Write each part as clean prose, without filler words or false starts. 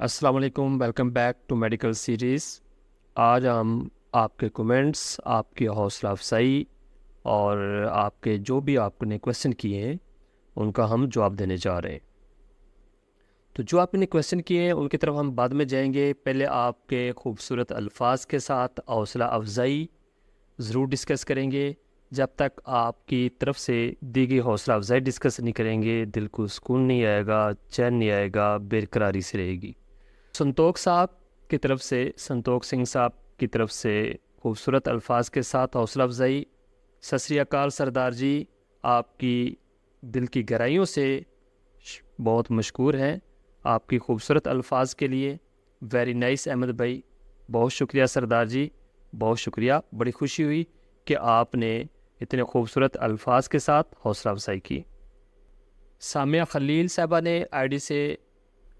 अस्सलाम वालेकुम, welcome back to medical series. आज हम आपके कमेंट्स, आपकी हौसला अफजाई और आपके जो भी आपने क्वेश्चन किए हैं उनका हम जवाब देने जा रहे हैं। तो जो आपने क्वेश्चन किए हैं उनकी तरफ हम बाद में जाएंगे। पहले आपके खूबसूरत अल्फाज के साथ हौसला अफजाई ज़रूर डिस्कस करेंगे। जब तक आपकी तरफ से दी गई हौसला अफजाई डिस्कस नहीं करेंगे, दिल को सुकून नहीं आएगा, चैन नहीं आएगा, बेकरारी से रहेगी। संतोख साहब की तरफ से, संतोख सिंह साहब की तरफ से खूबसूरत अल्फाज के साथ हौसला अफजाई। सत श्री अकाल सरदार जी, आपकी दिल की गहराइयों से बहुत मशकूर हैं आपकी खूबसूरत अल्फाज के लिए। वेरी नाइस अहमद भाई, बहुत शुक्रिया सरदार जी, बहुत शुक्रिया। बड़ी खुशी हुई कि आपने इतने खूबसूरत अल्फाज के साथ हौसला अफजाई की। सामिया खलील साहबा ने आईडी से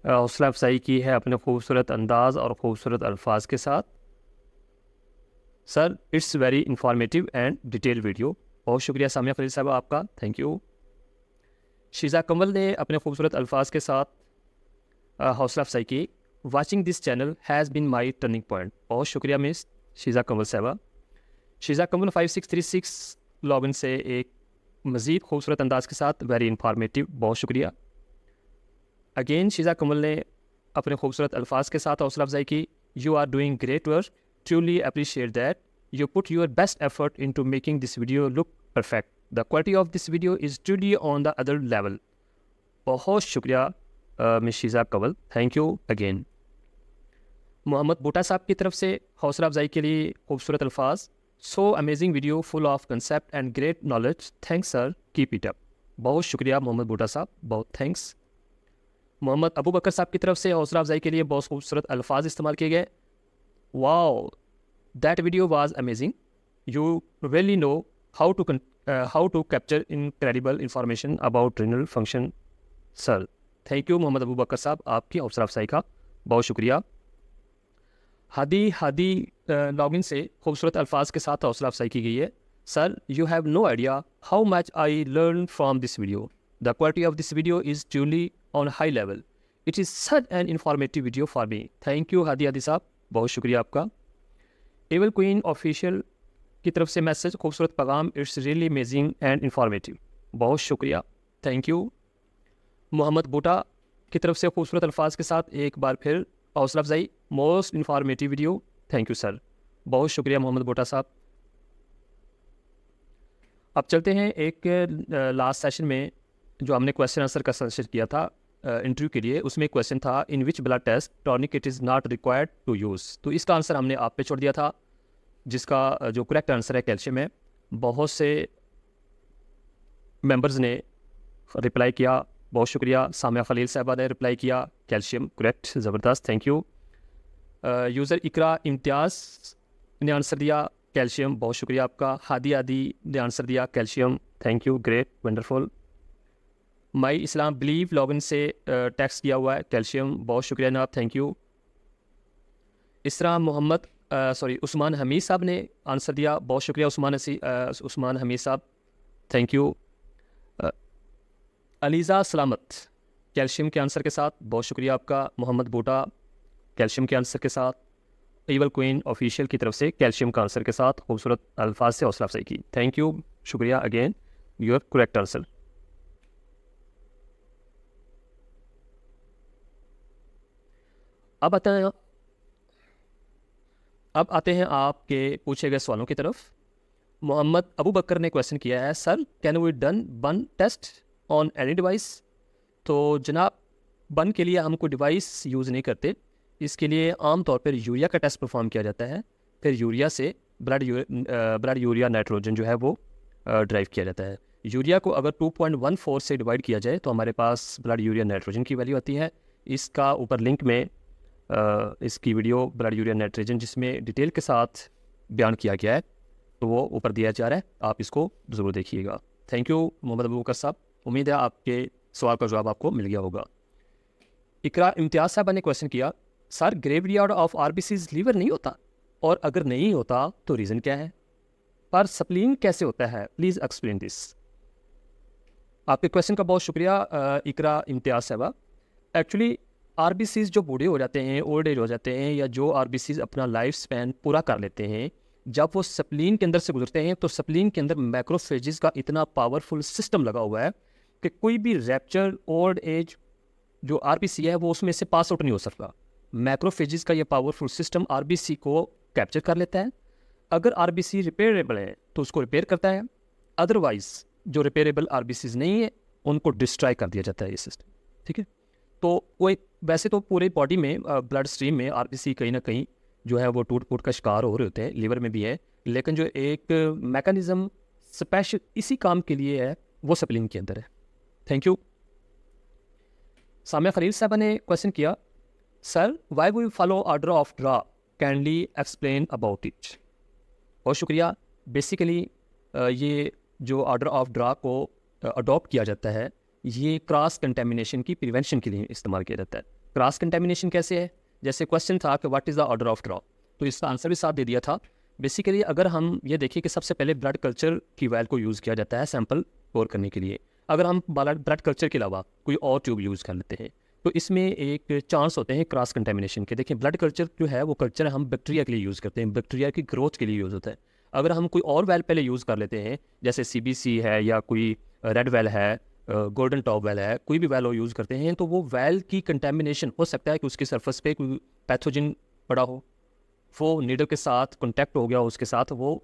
हौसला अफजाई की है अपने खूबसूरत अंदाज और ख़ूबसूरत अल्फाज के साथ। Sir, it's very informative and detail video. बहुत शुक्रिया सामिया खलील साहबा आपका, थैंक यू। शीज़ा कमल ने अपने खूबसूरत अल्फाज के साथ हौसला अफजाई की। Watching this channel has been my turning point. बहुत शुक्रिया मिस शीज़ा कमल साहबा। शीज़ा कमल 5636 लॉगिन से एक मज़ीद खूबसूरत अंदाज के साथ वेरी इंफॉर्मेटिव, बहुत शुक्रिया। अगेन शीज़ा कमल ने अपने खूबसूरत अल्फाज के साथ हौसला अफजाई की। You are doing great work, truly appreciate that you put your best effort into making this video look perfect. The quality of this video is truly on the other level. बहुत शुक्रिया miss Sheeza Kamal, thank you again. Mohammad Boota Sahab की तरफ से हौसला अफजाई के लिए खूबसूरत अल्फाज। So amazing video full of concept and great knowledge, thanks sir, keep it up. बहुत शुक्रिया मोहम्मद बूटा साहब, बहुत थैंक्स। मोहम्मद अबू बकर साहब की तरफ से हौसला अफजाई के लिए बहुत खूबसूरत अल्फाज इस्तेमाल किए गए। Wow, that video was amazing, you really know how to capture incredible information about renal function sir. Thank you Mohammad Abu Bakar साहब, आपकी हौसला अफजाई का बहुत शुक्रिया। हादी लॉगिन से खूबसूरत अल्फाज के साथ हौसला अफजाई की गई है। Sir, you have no idea how much I learn from this video. The quality of this video is truly on high level. It is such an informative video for me. Thank you Hadi साहब, बहुत शुक्रिया आपका। एवल queen official की तरफ से message, खूबसूरत पैगाम, it's really amazing and informative. बहुत शुक्रिया, थैंक यू। मोहम्मद बूटा की तरफ से खूबसूरत अल्फाज के साथ एक बार फिर हौसला अफजाई, most informative video, thank you sir, बहुत शुक्रिया मोहम्मद बूटा साहब। अब चलते हैं एक लास्ट सेशन में जो हमने क्वेश्चन आंसर का सेशन किया था इंटरव्यू के लिए। उसमें एक क्वेश्चन था, in which blood test tonic it is not required to use. तो इसका आंसर हमने आप पे छोड़ दिया था, जिसका जो करेक्ट आंसर है कैल्शियम है। बहुत से मेंबर्स ने रिप्लाई किया, बहुत शुक्रिया। सामिया खलील साहबा ने रिप्लाई किया कैल्शियम, करेक्ट, ज़बरदस्त, थैंक यू। यूज़र इकरा इम्तियाज़ ने आंसर दिया कैल्शियम, बहुत शुक्रिया आपका। हादी आदि ने आंसर दिया calcium, thank you, great, wonderful. My Islam believe login से टेक्स्ट किया हुआ है कैल्शियम, बहुत शुक्रिया जनाब, थैंक यू। इसरा मोहम्मद उस्मान हमीद साहब ने आंसर दिया, बहुत शुक्रिया उस्मान हमीद साहब, थैंक यू। अलीज़ा सलामत कैल्शियम के आंसर के साथ, बहुत शुक्रिया आपका। मोहम्मद बूटा कैल्शियम के आंसर के साथ। ईवल क्वीन ऑफिशियल की तरफ से कैल्शियम का आंसर के साथ खूबसूरत अल्फाज से हौसला अफजाई की, थैंक यू, शुक्रिया अगेन, योर करेक्ट आंसर। अब आते हैं आपके पूछे गए सवालों की तरफ। मोहम्मद अबू बकर ने क्वेश्चन किया है, सर कैन वी डन बन टेस्ट ऑन एनी डिवाइस। तो जनाब, बन के लिए हम कोई डिवाइस यूज़ नहीं करते, इसके लिए आम तौर पर यूरिया का टेस्ट परफॉर्म किया जाता है। फिर यूरिया से ब्लड यूरिया नाइट्रोजन जो है वो ड्राइव किया जाता है। यूरिया को अगर 2.14 से डिवाइड किया जाए तो हमारे पास ब्लड यूरिया नाइट्रोजन की वैल्यू आती है। इसका ऊपर लिंक में इसकी वीडियो ब्लड यूरिया नाइट्रोजन जिसमें डिटेल के साथ बयान किया गया है, तो वो ऊपर दिया जा रहा है, आप इसको ज़रूर देखिएगा। थैंक यू मोहम्मद अबू बकर साहब, उम्मीद है आपके सवाल का जवाब आपको मिल गया होगा। इकरा इम्तियाज़ साहबा ने क्वेश्चन किया, sir graveyard of RBCs liver नहीं होता, और अगर नहीं होता तो रीज़न क्या है, पर स्प्लीन कैसे होता है, प्लीज़ एक्सप्लेन दिस। आपके क्वेश्चन का बहुत शुक्रिया इकरा इम्तियाज़ साहबा। एक्चुअली आरबीसीज जो बूढ़े हो जाते हैं, ओल्ड एज हो जाते हैं, या जो आरबीसीज अपना लाइफ स्पैन पूरा कर लेते हैं, जब वो स्प्लीन के अंदर से गुजरते हैं तो स्प्लीन के अंदर मैक्रोफेजेस का इतना पावरफुल सिस्टम लगा हुआ है कि कोई भी रैप्चर ओल्ड एज जो आरबीसी है वो उसमें से पास आउट नहीं हो सकता। मैक्रोफेजेस का ये पावरफुल सिस्टम आरबीसी को कैप्चर कर लेता है। अगर आरबीसी रिपेयरेबल है तो उसको रिपेयर करता है, अदरवाइज जो रिपेयरेबल आरबीसीज नहीं है उनको डिस्ट्रॉय कर दिया जाता है ये सिस्टम। ठीक है, तो वो एक वैसे तो पूरे बॉडी में ब्लड स्ट्रीम में आरबीसी कहीं ना कहीं जो है वो टूट फूट का शिकार हो रहे होते हैं, लीवर में भी है, लेकिन जो एक मैकेनिज्म स्पेशल इसी काम के लिए है वो स्प्लीन के अंदर है। Thank you. सामिया खलील साहबा ने क्वेश्चन किया, sir why we follow order of draw, kindly explain about it. बहुत शुक्रिया। बेसिकली ये जो ऑर्डर ऑफ ड्रा को अडॉप्ट किया जाता है ये क्रॉस कंटेमिनेशन की प्रिवेंशन के लिए इस्तेमाल किया जाता है। क्रॉस कंटेमिनेशन कैसे है? जैसे क्वेश्चन था कि what is the order of draw, तो इसका आंसर भी साथ दे दिया था। बेसिकली अगर हम ये देखिए कि सबसे पहले ब्लड कल्चर की वैल को यूज़ किया जाता है सैंपल स्टोर करने के लिए। अगर हम ब्लड कल्चर के अलावा कोई और ट्यूब यूज़ कर लेते हैं तो इसमें एक चांस होते हैं क्रॉस कंटेमिनेशन के। देखिए ब्लड कल्चर जो है वो कल्चर हम बैक्टीरिया के लिए यूज़ करते हैं, बैक्टीरिया की ग्रोथ के लिए यूज़ होता है। अगर हम कोई और वेल पहले यूज़ कर लेते हैं जैसे सीबीसी है या कोई रेड वेल है, गोल्डन टॉप वेल है, कोई भी वेल वो यूज़ करते हैं तो वो वेल की कंटेमिनेशन हो सकता है कि उसकी सरफेस पे कोई पैथोजन पड़ा हो, वो नीडल के साथ कॉन्टैक्ट हो गया हो, उसके साथ वो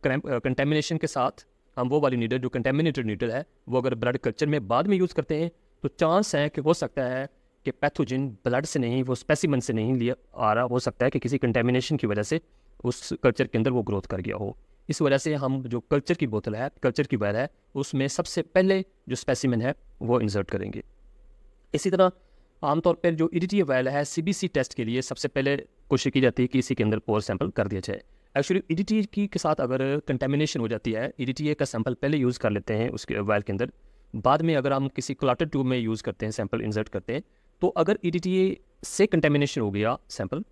कंटेमिनेशन के साथ हम वो वाली नीडल जो कंटेमिनेटेड नीडल है वो अगर ब्लड कल्चर में बाद में यूज़ करते हैं तो चांस है कि हो सकता है कि पैथोजन ब्लड से नहीं, वो स्पेसिमन से नहीं लिया आ रहा, हो सकता है कि किसी कंटेमिनेशन की वजह से उस कल्चर के अंदर वो ग्रोथ कर गया हो। इस वजह से हम जो कल्चर की बोतल है, कल्चर की वेल है, उसमें सबसे पहले जो स्पेसिमन है वो इंसर्ट करेंगे। इसी तरह आमतौर पर जो ईडीटी वेल है सीबीसी टेस्ट के लिए सबसे पहले कोशिश की जाती है कि इसी के अंदर पोर सैंपल कर दिया जाए। एक्चुअली ईडीटी की के साथ अगर कंटेमिनेशन हो जाती है, ईडीटी का सैंपल पहले यूज़ कर लेते हैं उसके वेल के अंदर, बाद में अगर हम किसी क्लॉटेड ट्यूब में यूज़ करते हैं, सैंपल इंसर्ट करते हैं, तो अगर ईडीटी से कंटेमिनेशन हो गया सैंपल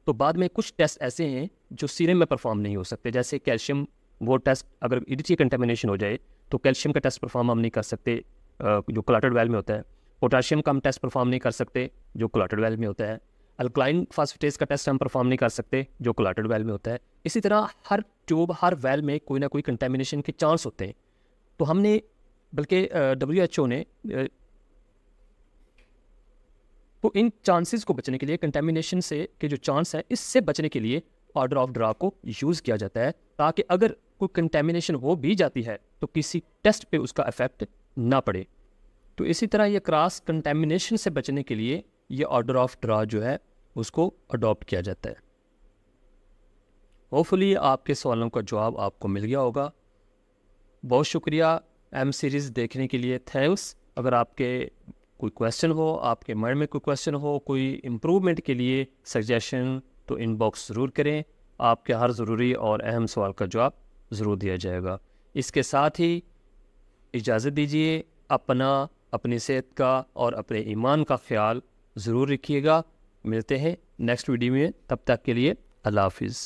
तो बाद में कुछ टेस्ट ऐसे हैं जो सीरम में परफॉर्म नहीं हो सकते। जैसे कैल्शियम, वो टेस्ट अगर ईडीटी कंटेमिनेशन हो जाए तो कैल्शियम का टेस्ट परफॉर्म हम नहीं कर सकते जो क्लॉटेड वेल में होता है। पोटाशियम का हम टेस्ट परफॉर्म नहीं कर सकते जो क्लॉटेड वेल में होता है। अल्कलाइन फास्फेटेज का टेस्ट हम परफॉर्म नहीं कर सकते जो क्लॉटेड वेल में होता है। इसी तरह हर ट्यूब, हर वेल में कोई ना कोई कंटेमिनेशन के चांस होते हैं। तो हमने बल्कि WHO ने तो इन चांसेस को बचने के लिए, कंटेमिनेशन से के जो चांस है इससे बचने के लिए ऑर्डर ऑफ ड्रा को यूज़ किया जाता है, ताकि अगर कोई कंटेमिनेशन हो भी जाती है तो किसी टेस्ट पे उसका इफेक्ट ना पड़े। तो इसी तरह ये क्रॉस कंटेमिनेशन से बचने के लिए ये ऑर्डर ऑफ ड्रा जो है उसको अडॉप्ट किया जाता है। होपफुली आपके सवालों का जवाब आपको मिल गया होगा। बहुत शुक्रिया एम सीरीज़ देखने के लिए, थैंक्स। अगर आपके कोई क्वेश्चन हो, आपके माइंड में कोई क्वेश्चन हो, कोई इम्प्रूवमेंट के लिए सजेशन, तो इनबॉक्स ज़रूर करें। आपके हर ज़रूरी और अहम सवाल का जवाब ज़रूर दिया जाएगा। इसके साथ ही इजाज़त दीजिए। अपनी सेहत का और अपने ईमान का ख्याल ज़रूर रखिएगा। मिलते हैं नेक्स्ट वीडियो में, तब तक के लिए अल्लाह हाफिज़।